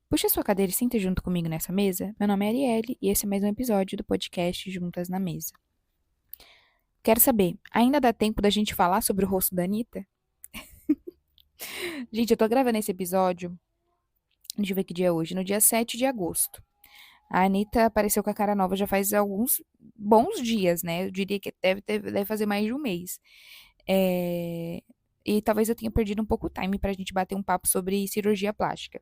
Puxa sua cadeira e senta junto comigo nessa mesa. Meu nome é Arielle e esse é mais um episódio do podcast Juntas na Mesa. Quero saber, ainda dá tempo da gente falar sobre o rosto da Anitta? Gente, eu tô gravando esse episódio, deixa eu ver que dia é hoje, no dia 7 de agosto. A Anitta apareceu com a cara nova já faz alguns bons dias, né? Eu diria que deve fazer mais de um mês. É, E talvez eu tenha perdido um pouco o time pra gente bater um papo sobre cirurgia plástica.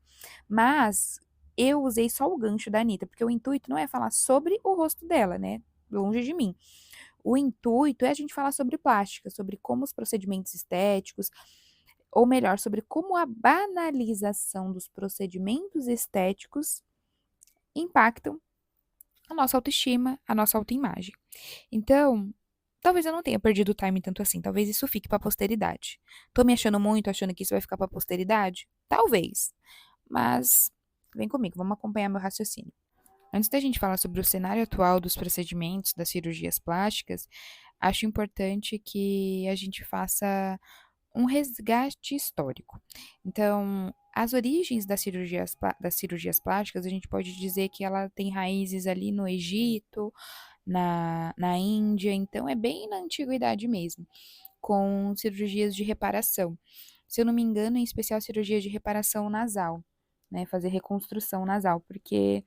Mas eu usei só o gancho da Anitta, porque o intuito não é falar sobre o rosto dela, né? Longe de mim. O intuito é a gente falar sobre plástica, sobre como os procedimentos estéticos, ou melhor, sobre como a banalização dos procedimentos estéticos impactam a nossa autoestima, a nossa autoimagem. Então, talvez eu não tenha perdido o time tanto assim, talvez isso fique pra posteridade. Tô me achando muito, achando que isso vai ficar pra posteridade? Talvez. Mas vem comigo, vamos acompanhar meu raciocínio. Antes da gente falar sobre o cenário atual dos procedimentos das cirurgias plásticas, acho importante que a gente faça um resgate histórico. Então, as origens das cirurgias plásticas, a gente pode dizer que ela tem raízes ali no Egito, na Índia, então é bem na antiguidade mesmo, com cirurgias de reparação. Se eu não me engano, em especial cirurgia de reparação nasal, né? Fazer reconstrução nasal, porque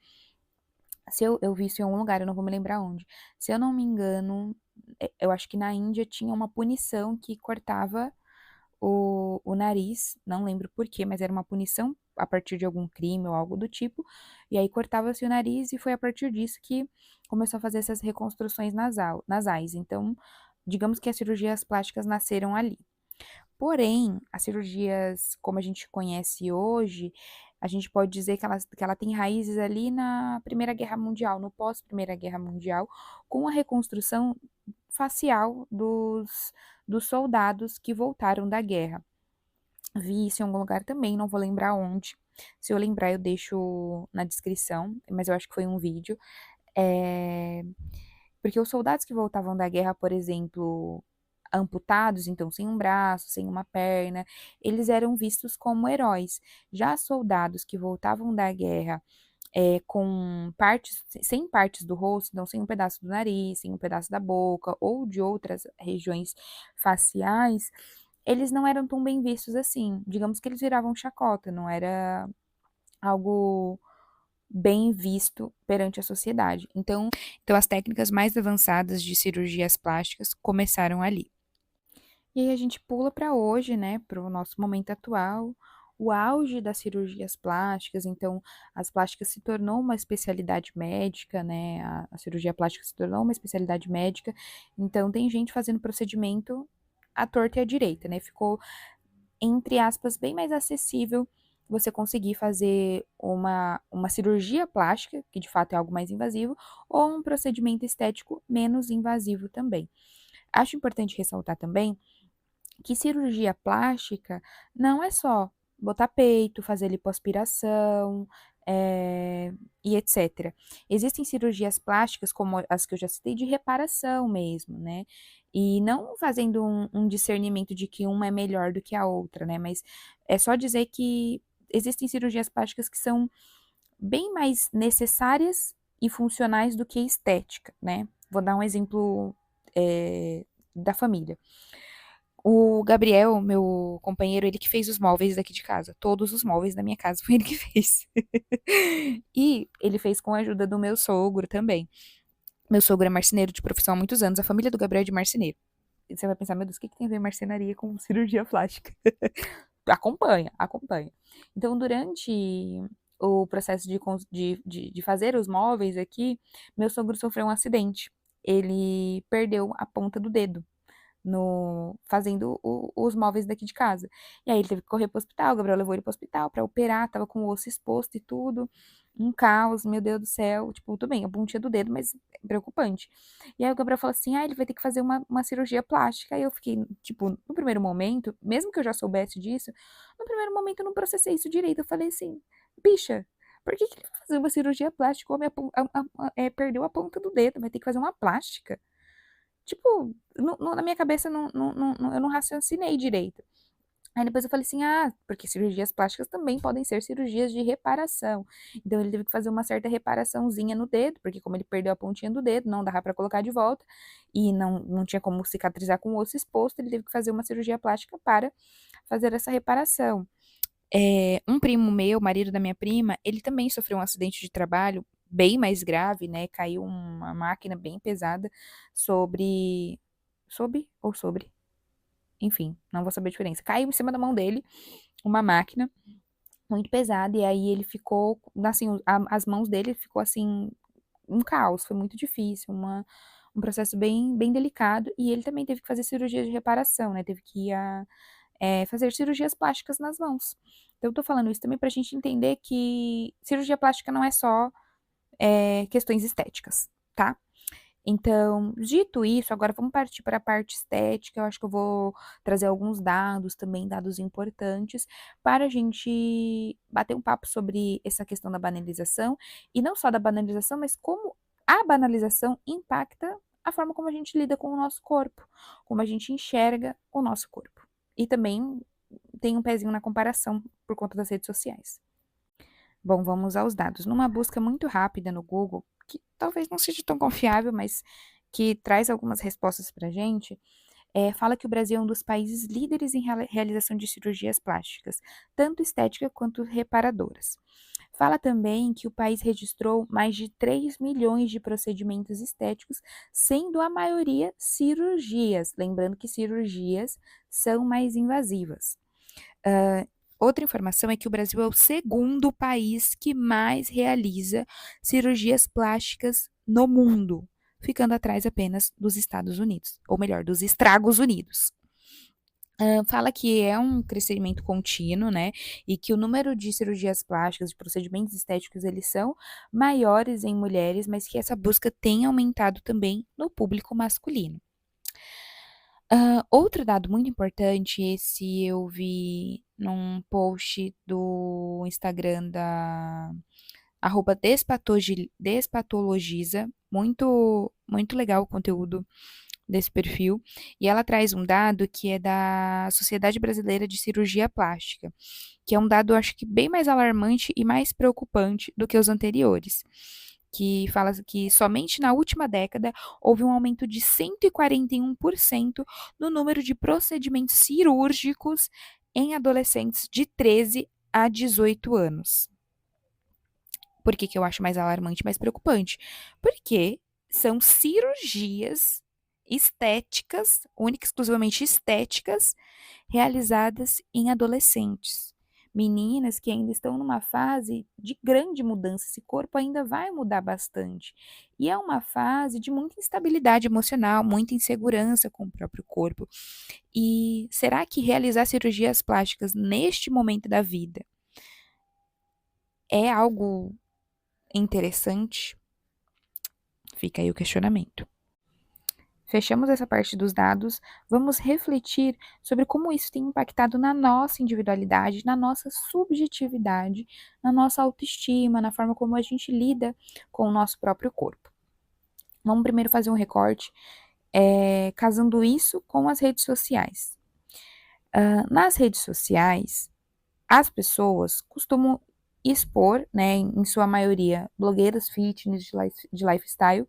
se eu vi isso em algum lugar, eu não vou me lembrar onde. Se eu não me engano, eu acho que na Índia tinha uma punição que cortava o nariz, não lembro por quê, mas era uma punição a partir de algum crime ou algo do tipo, e aí cortava-se o nariz e foi a partir disso que começou a fazer essas reconstruções nasais. Então, digamos que as cirurgias plásticas nasceram ali. Porém, as cirurgias como a gente conhece hoje, a gente pode dizer que ela tem raízes ali na Primeira Guerra Mundial, no pós-Primeira Guerra Mundial, com a reconstrução facial dos soldados que voltaram da guerra. Vi isso em algum lugar também, não vou lembrar onde. Se eu lembrar, eu deixo na descrição, mas eu acho que foi um vídeo. É, Porque os soldados que voltavam da guerra, por exemplo, amputados, então sem um braço, sem uma perna, eles eram vistos como heróis. Já soldados que voltavam da guerra com partes, sem partes do rosto, então sem um pedaço do nariz, sem um pedaço da boca ou de outras regiões faciais, eles não eram tão bem vistos assim. Digamos que eles viravam chacota, não era algo bem visto perante a sociedade. Então as técnicas mais avançadas de cirurgias plásticas começaram ali. E aí a gente pula para hoje, né, para o nosso momento atual, o auge das cirurgias plásticas, então as plásticas se tornou uma especialidade médica, né, a cirurgia plástica se tornou uma especialidade médica, então tem gente fazendo procedimento à torta e à direita, né, ficou, entre aspas, bem mais acessível você conseguir fazer uma cirurgia plástica, que de fato é algo mais invasivo, ou um procedimento estético menos invasivo também. Acho importante ressaltar também que cirurgia plástica não é só botar peito, fazer lipoaspiração, e etc. Existem cirurgias plásticas, como as que eu já citei, de reparação mesmo, né? E não fazendo um discernimento de que uma é melhor do que a outra, né? Mas é só dizer que existem cirurgias plásticas que são bem mais necessárias e funcionais do que estética, né? Vou dar um exemplo, da família. O Gabriel, meu companheiro, ele que fez os móveis daqui de casa. Todos os móveis da minha casa foi ele que fez. E ele fez com a ajuda do meu sogro também. Meu sogro é marceneiro de profissão há muitos anos. A família do Gabriel é de marceneiro. E você vai pensar, meu Deus, o que tem a ver marcenaria com cirurgia plástica? Acompanha, acompanha. Então, durante o processo de fazer os móveis aqui, meu sogro sofreu um acidente. Ele perdeu a ponta do dedo no fazendo os móveis daqui de casa. E aí ele teve que correr pro hospital, o Gabriel levou ele pro hospital pra operar, tava com o osso exposto e tudo. Um caos, meu Deus do céu. Tipo, tudo bem, a pontinha do dedo, mas é preocupante. E aí o Gabriel falou assim: ah, ele vai ter que fazer uma cirurgia plástica. Aí eu fiquei, tipo, no primeiro momento, mesmo que eu já soubesse disso, no primeiro momento eu não processei isso direito. Eu falei assim, bicha. Por que ele vai fazer uma cirurgia plástica? O homem perdeu a ponta do dedo, vai ter que fazer uma plástica. Tipo, na minha cabeça eu não raciocinei direito. Aí depois eu falei assim, porque cirurgias plásticas também podem ser cirurgias de reparação. Então ele teve que fazer uma certa reparaçãozinha no dedo, porque como ele perdeu a pontinha do dedo, não dava para colocar de volta, e não tinha como cicatrizar com o osso exposto, ele teve que fazer uma cirurgia plástica para fazer essa reparação. Um primo meu, marido da minha prima, ele também sofreu um acidente de trabalho bem mais grave, né? Caiu uma máquina bem pesada sobre, enfim, não vou saber a diferença. Caiu em cima da mão dele uma máquina muito pesada e aí ele ficou, assim, as mãos dele ficou assim um caos, foi muito difícil, um processo bem, bem delicado e ele também teve que fazer cirurgia de reparação, né? Teve que ir fazer cirurgias plásticas nas mãos. Então, eu tô falando isso também pra gente entender que cirurgia plástica não é só questões estéticas, tá? Então, dito isso, agora vamos partir para a parte estética. Eu acho que eu vou trazer alguns dados também, dados importantes, para a gente bater um papo sobre essa questão da banalização, e não só da banalização, mas como a banalização impacta a forma como a gente lida com o nosso corpo, como a gente enxerga o nosso corpo. E também tem um pezinho na comparação por conta das redes sociais. Bom, vamos aos dados. Numa busca muito rápida no Google, que talvez não seja tão confiável, mas que traz algumas respostas para a gente, fala que o Brasil é um dos países líderes em realização de cirurgias plásticas, tanto estética quanto reparadoras. Fala também que o país registrou mais de 3 milhões de procedimentos estéticos, sendo a maioria cirurgias. Lembrando que cirurgias são mais invasivas. Ah, outra informação é que o Brasil é o segundo país que mais realiza cirurgias plásticas no mundo, ficando atrás apenas dos Estados Unidos, ou melhor, dos Estragos Unidos. Fala que é um crescimento contínuo, né? E que o número de cirurgias plásticas, de procedimentos estéticos, eles são maiores em mulheres, mas que essa busca tem aumentado também no público masculino. Outro dado muito importante, esse eu vi num post do Instagram da @despatologiza, muito, muito legal o conteúdo desse perfil, e ela traz um dado que é da Sociedade Brasileira de Cirurgia Plástica, que é um dado, acho que bem mais alarmante e mais preocupante do que os anteriores, que fala que somente na última década houve um aumento de 141% no número de procedimentos cirúrgicos em adolescentes de 13 a 18 anos. Por que que eu acho mais alarmante e mais preocupante? Porque são cirurgias estéticas, única e exclusivamente estéticas, realizadas em adolescentes. Meninas que ainda estão numa fase de grande mudança, esse corpo ainda vai mudar bastante. E é uma fase de muita instabilidade emocional, muita insegurança com o próprio corpo. E será que realizar cirurgias plásticas neste momento da vida é algo interessante? Fica aí o questionamento. Fechamos essa parte dos dados, vamos refletir sobre como isso tem impactado na nossa individualidade, na nossa subjetividade, na nossa autoestima, na forma como a gente lida com o nosso próprio corpo. Vamos primeiro fazer um recorte, casando isso com as redes sociais. Nas redes sociais, as pessoas costumam expor, né, em sua maioria, blogueiras fitness de lifestyle,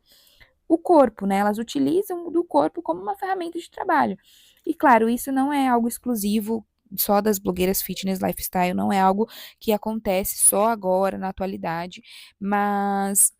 o corpo, né? Elas utilizam do corpo como uma ferramenta de trabalho. E claro, isso não é algo exclusivo só das blogueiras fitness lifestyle, não é algo que acontece só agora, na atualidade, mas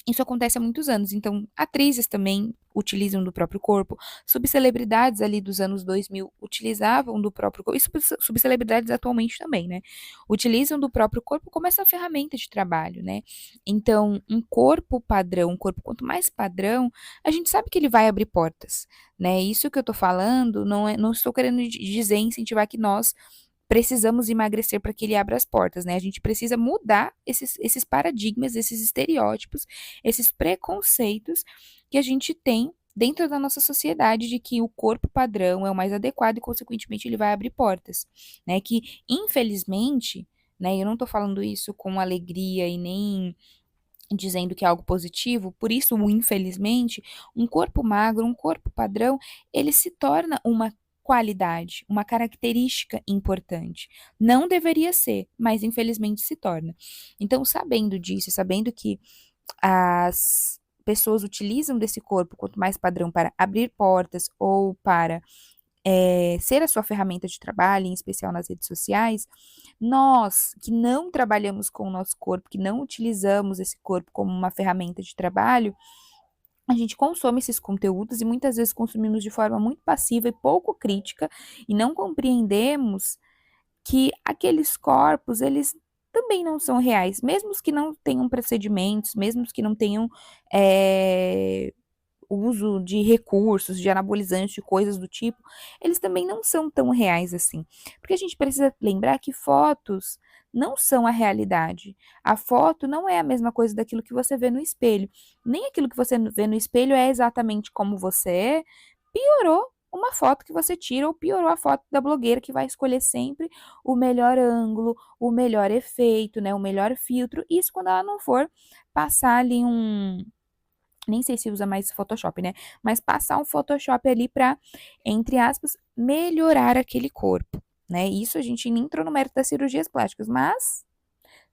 isso acontece há muitos anos, então atrizes também utilizam do próprio corpo, subcelebridades ali dos anos 2000 utilizavam do próprio corpo, e subcelebridades atualmente também, né? Utilizam do próprio corpo como essa ferramenta de trabalho, né? Então, um corpo padrão, um corpo quanto mais padrão, a gente sabe que ele vai abrir portas, né? Isso que eu tô falando, não estou querendo dizer, incentivar que nós precisamos emagrecer para que ele abra as portas, né? A gente precisa mudar esses paradigmas, esses estereótipos, esses preconceitos que a gente tem dentro da nossa sociedade de que o corpo padrão é o mais adequado e, consequentemente, ele vai abrir portas, né? Que, infelizmente, né? Eu não tô falando isso com alegria e nem dizendo que é algo positivo, por isso, infelizmente, um corpo magro, um corpo padrão, ele se torna uma qualidade, uma característica importante. Não deveria ser, mas infelizmente se torna. Então, sabendo disso, sabendo que as pessoas utilizam desse corpo quanto mais padrão para abrir portas ou para ser a sua ferramenta de trabalho, em especial nas redes sociais, nós que não trabalhamos com o nosso corpo, que não utilizamos esse corpo como uma ferramenta de trabalho, a gente consome esses conteúdos e muitas vezes consumimos de forma muito passiva e pouco crítica e não compreendemos que aqueles corpos, eles também não são reais, mesmo os que não tenham procedimentos, mesmo os que não tenham eh, uso de recursos, de anabolizantes, de coisas do tipo, eles também não são tão reais assim. Porque a gente precisa lembrar que fotos não são a realidade. A foto não é a mesma coisa daquilo que você vê no espelho. Nem aquilo que você vê no espelho é exatamente como você é. Piorou uma foto que você tira ou piorou a foto da blogueira que vai escolher sempre o melhor ângulo, o melhor efeito, né, o melhor filtro. Isso quando ela não for passar ali nem sei se usa mais Photoshop, né? Mas passar um Photoshop ali para, entre aspas, melhorar aquele corpo, né? Isso a gente nem entrou no mérito das cirurgias plásticas, mas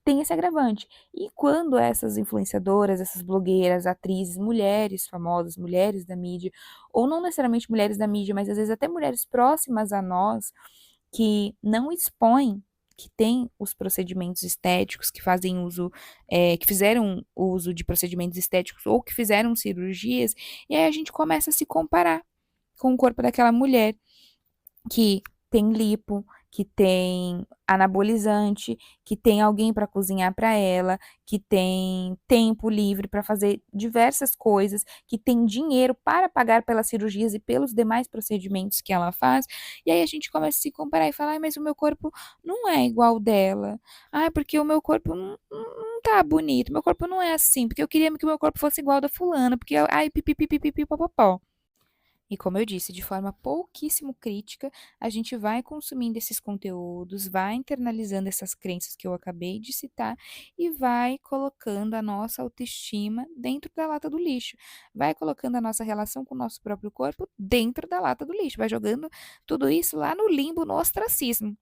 tem esse agravante. E quando essas influenciadoras, essas blogueiras, atrizes, mulheres famosas, mulheres da mídia, ou não necessariamente mulheres da mídia, mas às vezes até mulheres próximas a nós, que não expõem que têm os procedimentos estéticos, que fazem uso, que fizeram uso de procedimentos estéticos ou que fizeram cirurgias, e aí a gente começa a se comparar com o corpo daquela mulher que tem lipo, que tem anabolizante, que tem alguém para cozinhar para ela, que tem tempo livre para fazer diversas coisas, que tem dinheiro para pagar pelas cirurgias e pelos demais procedimentos que ela faz. E aí a gente começa a se comparar e falar, ai, mas o meu corpo não é igual ao dela. Ai, porque o meu corpo não tá bonito, meu corpo não é assim, porque eu queria que o meu corpo fosse igual ao da fulana, porque ai, pipi, popopó. E como eu disse, de forma pouquíssimo crítica, a gente vai consumindo esses conteúdos, vai internalizando essas crenças que eu acabei de citar e vai colocando a nossa autoestima dentro da lata do lixo, vai colocando a nossa relação com o nosso próprio corpo dentro da lata do lixo, vai jogando tudo isso lá no limbo, no ostracismo.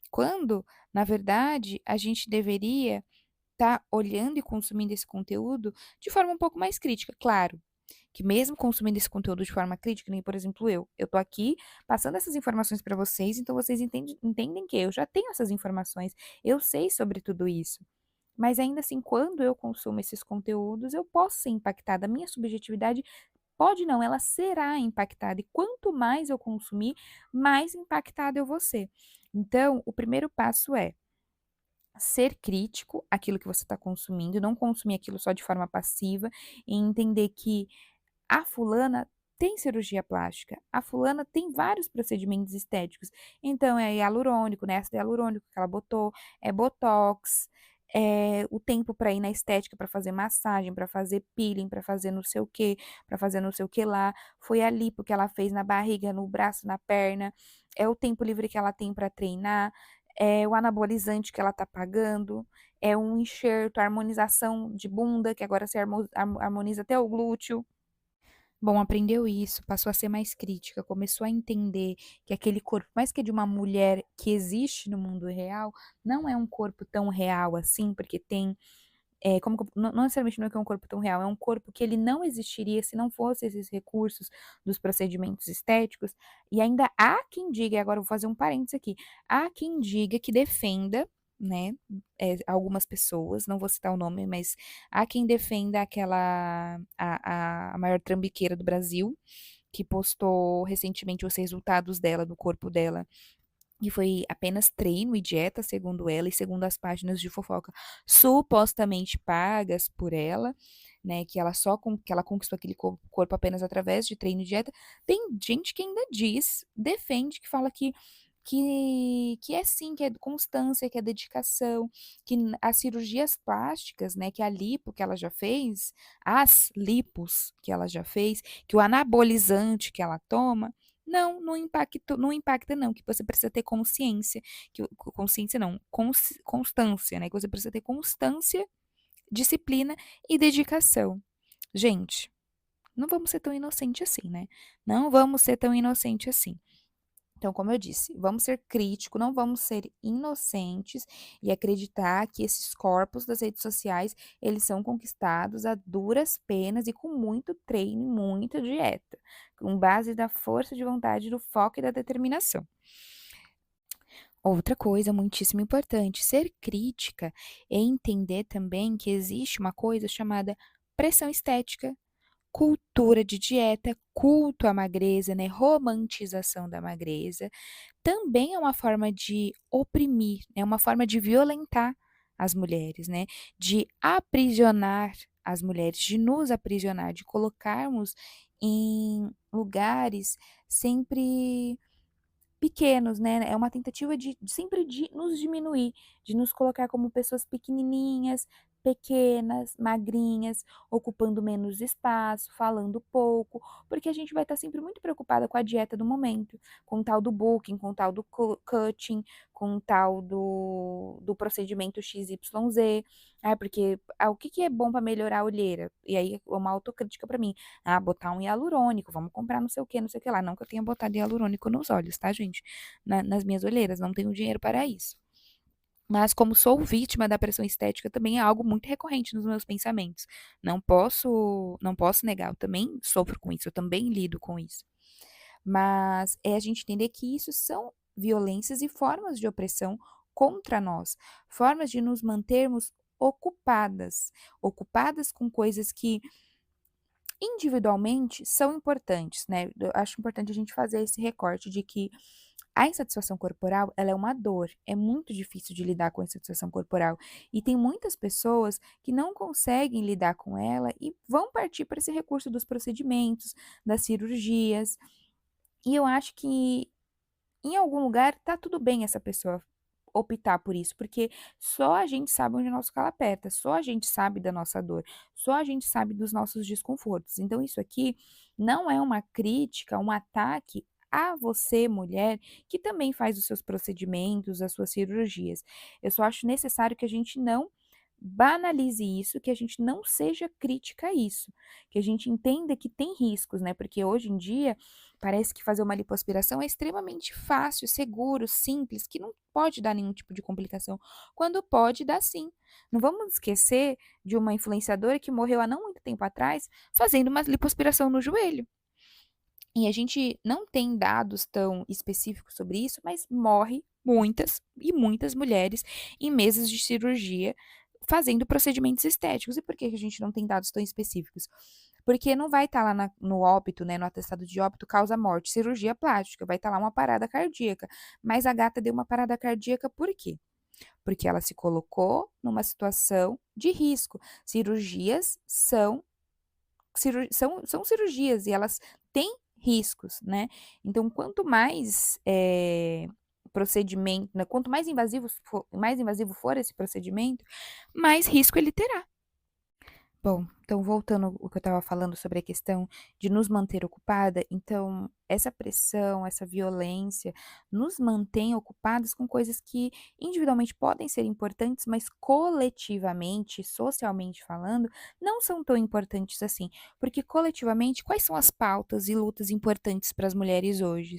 Quando, na verdade, a gente deveria estar olhando e consumindo esse conteúdo de forma um pouco mais crítica, claro que mesmo consumindo esse conteúdo de forma crítica, nem por exemplo eu tô aqui passando essas informações para vocês, então vocês entendem que eu já tenho essas informações, eu sei sobre tudo isso. Mas ainda assim, quando eu consumo esses conteúdos, eu posso ser impactada. A minha subjetividade pode não, ela será impactada. E quanto mais eu consumir, mais impactada eu vou ser. Então, o primeiro passo é ser crítico àquilo que você está consumindo, não consumir aquilo só de forma passiva e entender que a fulana tem cirurgia plástica, a fulana tem vários procedimentos estéticos. Então, é hialurônico, né? Ácido hialurônico que ela botou, é botox, é o tempo para ir na estética, para fazer massagem, para fazer peeling, para fazer não sei o que, para fazer não sei o que lá. Foi a lipo que ela fez na barriga, no braço, na perna. É o tempo livre que ela tem para treinar. É o anabolizante que ela tá pagando. É um enxerto, a harmonização de bunda, que agora se harmoniza até o glúteo. Bom, aprendeu isso, passou a ser mais crítica, começou a entender que aquele corpo, mais que é de uma mulher que existe no mundo real, não é um corpo tão real assim, porque tem, não necessariamente não é que é um corpo tão real, é um corpo que ele não existiria se não fosse esses recursos dos procedimentos estéticos, e ainda há quem diga, e agora eu vou fazer um parênteses aqui, há quem diga que defenda, né, algumas pessoas, não vou citar o nome, mas há quem defenda a maior trambiqueira do Brasil, que postou recentemente os resultados dela, do corpo dela, que foi apenas treino e dieta, segundo ela, e segundo as páginas de fofoca supostamente pagas por ela, né, que ela conquistou aquele corpo apenas através de treino e dieta. Tem gente que ainda defende, que fala que é sim, que é constância, que é dedicação, que as cirurgias plásticas, né, que a lipo que ela já fez, as lipos que ela já fez, que o anabolizante que ela toma, não impacta não, que você precisa ter consciência, consciência não, constância, né, que você precisa ter constância, disciplina e dedicação. Gente, não vamos ser tão inocente assim, né? Não vamos ser tão inocente assim. Então, como eu disse, vamos ser críticos, não vamos ser inocentes e acreditar que esses corpos das redes sociais, eles são conquistados a duras penas e com muito treino e muita dieta, com base da força de vontade, do foco e da determinação. Outra coisa muitíssimo importante, ser crítica é entender também que existe uma coisa chamada pressão estética, cultura de dieta, culto à magreza, né, romantização da magreza, também é uma forma de oprimir, é uma forma de violentar as mulheres, né, de aprisionar as mulheres, de nos aprisionar, de colocarmos em lugares sempre pequenos, né, é uma tentativa de sempre de nos diminuir, de nos colocar como pessoas pequenininhas, pequenas, magrinhas, ocupando menos espaço, falando pouco, porque a gente vai estar sempre muito preocupada com a dieta do momento, com o tal do booking, com o tal do cutting, com o tal do procedimento XYZ. Ah, porque, o que que é bom para melhorar a olheira? E aí uma autocrítica para mim: "Ah, botar um hialurônico, vamos comprar não sei o que, não sei o que lá", não que eu tenha botado hialurônico nos olhos, tá gente, nas minhas olheiras, não tenho dinheiro para isso. Mas como sou vítima da pressão estética, também é algo muito recorrente nos meus pensamentos. Não posso negar, eu também sofro com isso, eu também lido com isso. Mas é a gente entender que isso são violências e formas de opressão contra nós, formas de nos mantermos ocupadas, ocupadas com coisas que individualmente são importantes, né? Eu acho importante a gente fazer esse recorte de que a insatisfação corporal, ela é uma dor, é muito difícil de lidar com a insatisfação corporal. E tem muitas pessoas que não conseguem lidar com ela e vão partir para esse recurso dos procedimentos, das cirurgias. E eu acho que em algum lugar tá tudo bem essa pessoa optar por isso, porque só a gente sabe onde o nosso calo aperta, só a gente sabe da nossa dor, só a gente sabe dos nossos desconfortos. Então isso aqui não é uma crítica, um ataque a você, mulher, que também faz os seus procedimentos, as suas cirurgias. Eu só acho necessário que a gente não banalize isso, que a gente não seja crítica a isso, que a gente entenda que tem riscos, né? Porque hoje em dia parece que fazer uma lipoaspiração é extremamente fácil, seguro, simples, que não pode dar nenhum tipo de complicação, quando pode dar sim. Não vamos esquecer de uma influenciadora que morreu há não muito tempo atrás fazendo uma lipoaspiração no joelho. E a gente não tem dados tão específicos sobre isso, mas morre muitas e muitas mulheres em mesas de cirurgia fazendo procedimentos estéticos. E por que que a gente não tem dados tão específicos? Porque não vai estar lá no óbito, né, no atestado de óbito, causa morte, cirurgia plástica, vai estar lá uma parada cardíaca. Mas a gata deu uma parada cardíaca por quê? Porque ela se colocou numa situação de risco. Cirurgias são cirurgias e elas têm riscos, né? Então, quanto mais procedimento, né, quanto mais invasivo for esse procedimento, mais risco ele terá. Bom, então voltando o que eu estava falando sobre a questão de nos manter ocupada, então essa pressão, essa violência nos mantém ocupadas com coisas que individualmente podem ser importantes, mas coletivamente, socialmente falando, não são tão importantes assim, porque coletivamente quais são as pautas e lutas importantes para as mulheres hoje?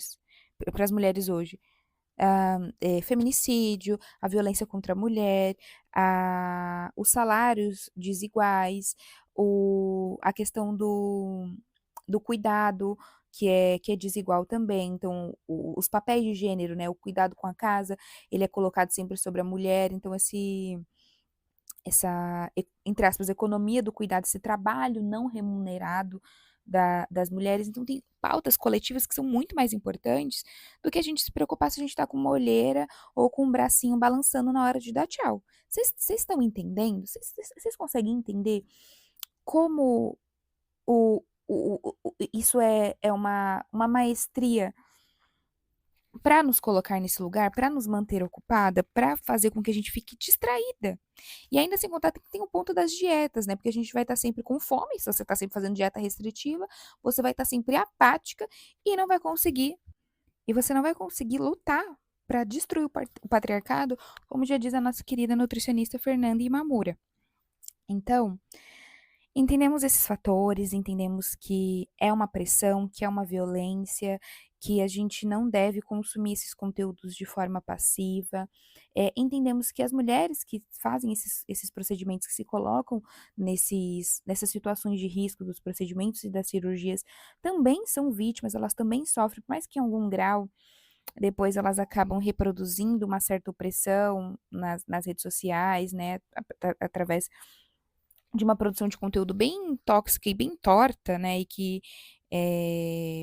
Para as mulheres hoje? Feminicídio, a violência contra a mulher, os salários desiguais, a questão do cuidado, que é desigual também. Então, os papéis de gênero, né, o cuidado com a casa, ele é colocado sempre sobre a mulher, então entre aspas, economia do cuidado, esse trabalho não remunerado das mulheres. Então, tem pautas coletivas que são muito mais importantes do que a gente se preocupar se a gente está com uma olheira ou com um bracinho balançando na hora de dar tchau. Vocês estão entendendo? Vocês conseguem entender como isso é uma maestria para nos colocar nesse lugar, para nos manter ocupada, para fazer com que a gente fique distraída. E ainda sem contar que tem o ponto das dietas, né? Porque a gente vai estar sempre com fome, se você está sempre fazendo dieta restritiva, você vai estar sempre apática e não vai conseguir, e você não vai conseguir lutar para destruir o patriarcado, como já diz a nossa querida nutricionista Fernanda Imamura. Então, entendemos esses fatores, entendemos que é uma pressão, que é uma violência, que a gente não deve consumir esses conteúdos de forma passiva. Entendemos que as mulheres que fazem esses procedimentos, que se colocam nessas situações de risco dos procedimentos e das cirurgias, também são vítimas, elas também sofrem, por mais que em algum grau depois elas acabam reproduzindo uma certa opressão nas redes sociais, né, através de uma produção de conteúdo bem tóxica e bem torta, né, e que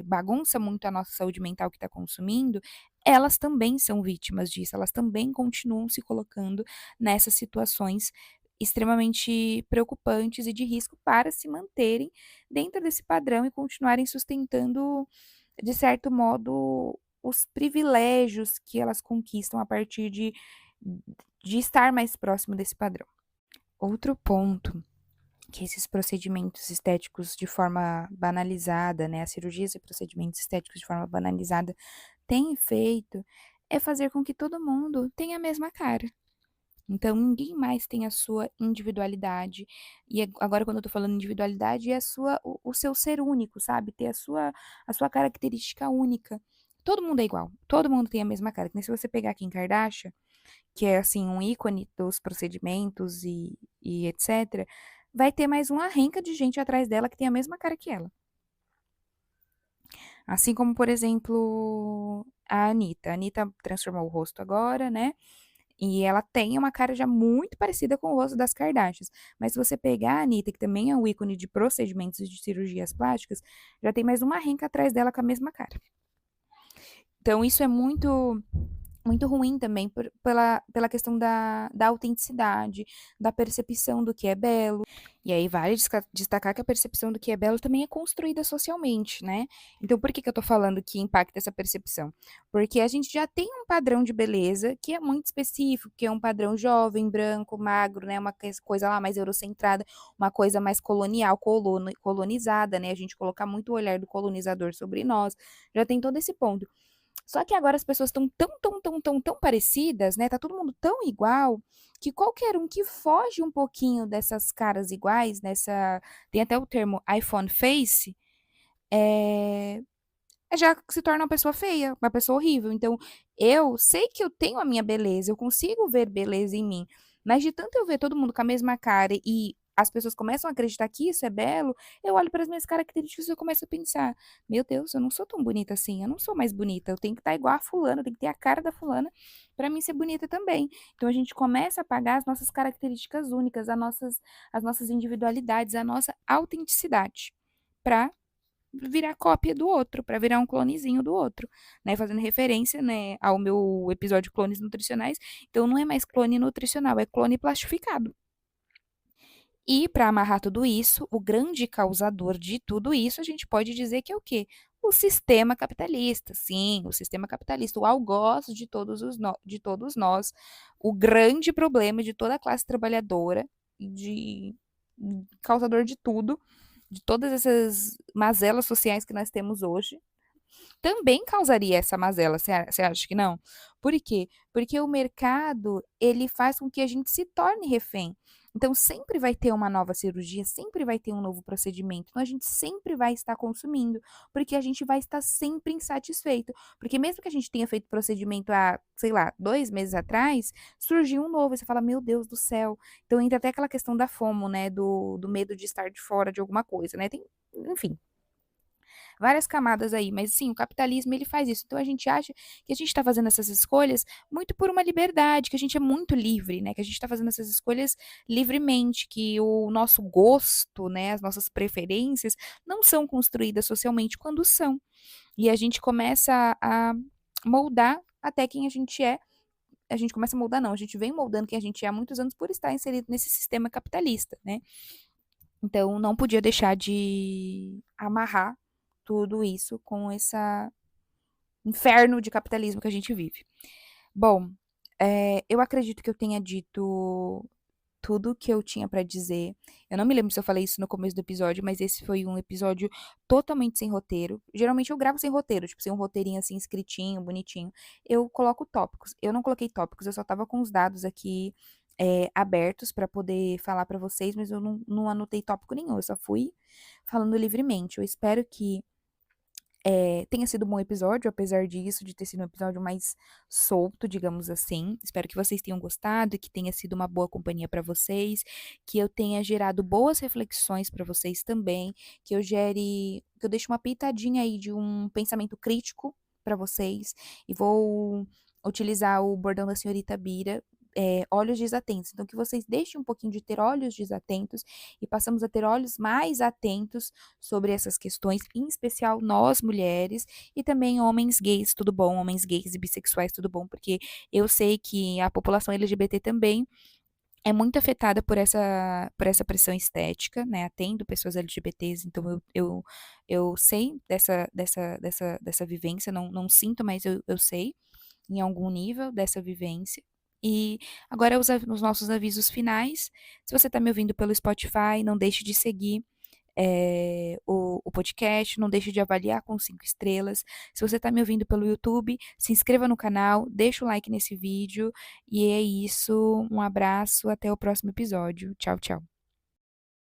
bagunça muito a nossa saúde mental que está consumindo, elas também são vítimas disso, elas também continuam se colocando nessas situações extremamente preocupantes e de risco para se manterem dentro desse padrão e continuarem sustentando, de certo modo, os privilégios que elas conquistam a partir de estar mais próximo desse padrão. Outro ponto que esses procedimentos estéticos de forma banalizada, né, as cirurgias e procedimentos estéticos de forma banalizada têm feito, é fazer com que todo mundo tenha a mesma cara. Então ninguém mais tem a sua individualidade. E agora quando eu tô falando individualidade, é o seu ser único, sabe? Ter a sua característica única. Todo mundo é igual, todo mundo tem a mesma cara. Que nem se você pegar Kim Kardashian, que é assim um ícone dos procedimentos e etc., vai ter mais uma renca de gente atrás dela que tem a mesma cara que ela. Assim como, por exemplo, a Anitta. A Anitta transformou o rosto agora, né? E ela tem uma cara já muito parecida com o rosto das Kardashians. Mas se você pegar a Anitta, que também é um ícone de procedimentos e de cirurgias plásticas, já tem mais uma renca atrás dela com a mesma cara. Então, isso é muito ruim também pela questão da autenticidade, da percepção do que é belo. E aí vale destacar que a percepção do que é belo também é construída socialmente, né? Então por que que eu tô falando que impacta essa percepção? Porque a gente já tem um padrão de beleza que é muito específico, que é um padrão jovem, branco, magro, né? Uma coisa lá mais eurocentrada, uma coisa mais colonial, colonizada, né? A gente colocar muito o olhar do colonizador sobre nós. Já tem todo esse ponto. Só que agora as pessoas estão tão parecidas, né? Tá todo mundo tão igual, que qualquer um que foge um pouquinho dessas caras iguais, tem até o termo iPhone face, é, já se torna uma pessoa feia, uma pessoa horrível. Então, eu sei que eu tenho a minha beleza, eu consigo ver beleza em mim, mas de tanto eu ver todo mundo com a mesma cara e as pessoas começam a acreditar que isso é belo, eu olho para as minhas características e eu começo a pensar: meu Deus, eu não sou tão bonita assim, eu não sou mais bonita, eu tenho que estar igual a fulana, eu tenho que ter a cara da fulana para mim ser bonita também. Então a gente começa a apagar as nossas características únicas, as nossas individualidades, a nossa autenticidade, para virar cópia do outro, para virar um clonezinho do outro, né? Fazendo referência, né, ao meu episódio Clones Nutricionais. Então não é mais clone nutricional, é clone plastificado. E para amarrar tudo isso, o grande causador de tudo isso, a gente pode dizer que é o quê? O sistema capitalista, sim, o sistema capitalista, o algoz de todos nós, o grande problema de toda a classe trabalhadora, de causador de tudo, de todas essas mazelas sociais que nós temos hoje, também causaria essa mazela, você acha que não? Por quê? Porque o mercado, ele faz com que a gente se torne refém. Então, sempre vai ter uma nova cirurgia, sempre vai ter um novo procedimento. Então, a gente sempre vai estar consumindo, porque a gente vai estar sempre insatisfeito. Porque mesmo que a gente tenha feito procedimento há, sei lá, 2 meses atrás, surgiu um novo, e você fala, meu Deus do céu. Então, entra até aquela questão da FOMO, né, do medo de estar de fora de alguma coisa, né? Enfim, várias camadas aí, mas sim, o capitalismo ele faz isso. Então a gente acha que a gente está fazendo essas escolhas muito por uma liberdade, que a gente é muito livre, né? Que a gente está fazendo essas escolhas livremente, que o nosso gosto, né, as nossas preferências não são construídas socialmente quando são. E a gente começa a moldar até quem a gente é. A gente começa a moldar, não, a gente vem moldando quem a gente é há muitos anos por estar inserido nesse sistema capitalista, né? Então, não podia deixar de amarrar tudo isso com esse inferno de capitalismo que a gente vive. Bom, eu acredito que eu tenha dito tudo que eu tinha pra dizer. Eu não me lembro se eu falei isso no começo do episódio, mas esse foi um episódio totalmente sem roteiro. Geralmente eu gravo sem roteiro, tipo, sem um roteirinho assim, escritinho, bonitinho. Eu coloco tópicos. Eu não coloquei tópicos, eu só tava com os dados aqui abertos pra poder falar pra vocês, mas eu não anotei tópico nenhum, eu só fui falando livremente. Eu espero que tenha sido um bom episódio, apesar disso, de ter sido um episódio mais solto, digamos assim. Espero que vocês tenham gostado e que tenha sido uma boa companhia para vocês, que eu tenha gerado boas reflexões para vocês também, que eu deixe uma pitadinha aí de um pensamento crítico para vocês e vou utilizar o bordão da senhorita Bira. Olhos desatentos. Então, que vocês deixem um pouquinho de ter olhos desatentos e passamos a ter olhos mais atentos sobre essas questões, em especial nós mulheres e também homens gays, tudo bom, homens gays e bissexuais, tudo bom, porque eu sei que a população LGBT também é muito afetada por essa pressão estética, né? Atendo pessoas LGBTs, então eu sei dessa vivência, não sinto, mas eu sei em algum nível dessa vivência. E agora os nossos avisos finais. Se você está me ouvindo pelo Spotify, não deixe de seguir o podcast, não deixe de avaliar com 5 estrelas. Se você está me ouvindo pelo YouTube, se inscreva no canal, deixa o like nesse vídeo. E é isso. Um abraço, até o próximo episódio. Tchau, tchau.